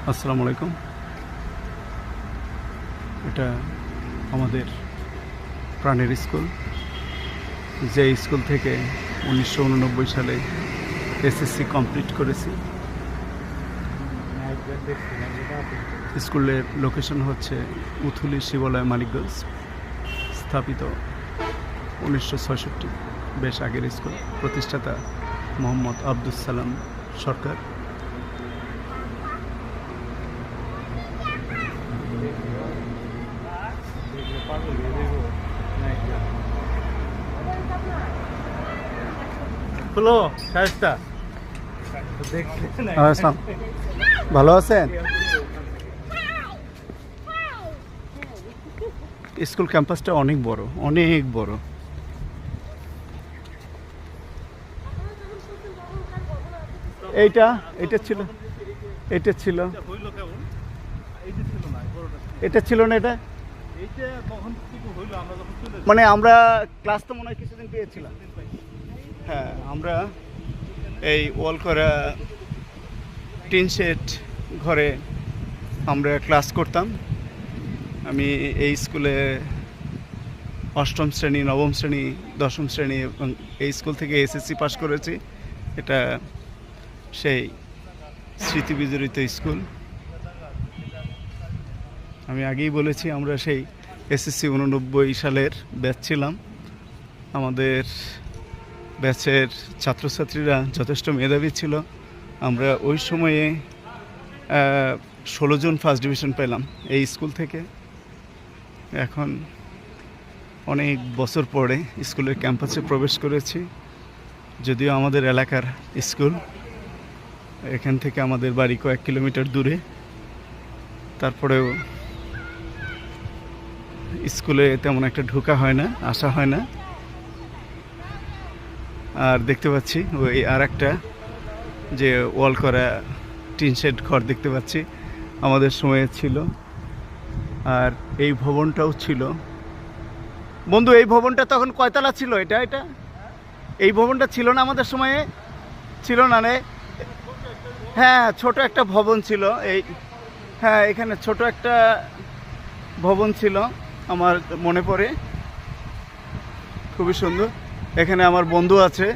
আসসালামু আলাইকুম। এটা আমাদের প্রাণের স্কুল, যে স্কুল থেকে 1989 সালে এসএসসি কমপ্লিট করেছি। স্কুলের লোকেশন হচ্ছে উথুলি শিবালয়, মানিকগঞ্জ। স্থাপিত 1966, বেশ আগের স্কুল। প্রতিষ্ঠাতা মোহাম্মদ আব্দুস সালাম সরকার। ভালো আছেন? স্কুল ক্যাম্পাসটা অনেক বড়, অনেক বড়। এটা ছিল, এটা ছিল, এটা ছিল না। এটা মানে আমরা ক্লাস তো মনে হয় কিছুদিন পেয়েছিলাম। হ্যাঁ, আমরা এই ওয়াল করা টিন শেড ঘরে আমরা ক্লাস করতাম। আমি এই স্কুলে অষ্টম শ্রেণী, নবম শ্রেণী, দশম শ্রেণী এবং এই স্কুল থেকে এসএসসি পাস করেছি। এটা সেই স্মৃতিবিজড়িত স্কুল। আমি আগেই বলেছি আমরা সেই এসএসসি 89 সালের ব্যাচ ছিলাম। আমাদের ব্যাচের ছাত্রছাত্রীরা যথেষ্ট মেধাবী ছিল। আমরা ওই সময়ে 16 জন ফার্স্ট ডিভিশন পেলাম এই স্কুল থেকে। এখন অনেক বছর পরে স্কুলের ক্যাম্পাসে প্রবেশ করেছি। যদিও আমাদের এলাকার স্কুল, এখান থেকে আমাদের বাড়ি কয়েক কিলোমিটার দূরে, তারপরেও স্কুলে তেমন একটা ঢোকা হয় না, আসা হয় না। আর দেখতে পাচ্ছি ওই আর একটা যে ওয়াল করা টিন শেড ঘর দেখতে পাচ্ছি, আমাদের সময়ে ছিল। আর এই ভবনটাও ছিল। বন্ধু, এই ভবনটা তখন কয়তলা ছিল? এটা এই ভবনটা ছিল না আমাদের সময়ে? ছিল না রে? হ্যাঁ, ছোট একটা ভবন ছিল। হ্যাঁ, এখানে ছোট একটা ভবন ছিল, আমার মনে পড়ে। খুবই সুন্দর। এখানে আমার বন্ধু আছে।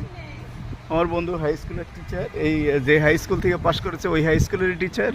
আমার বন্ধু হাই স্কুলের টিচার, এই যে হাই স্কুল থেকে পাশ করেছে ওই হাই স্কুলেরই টিচার।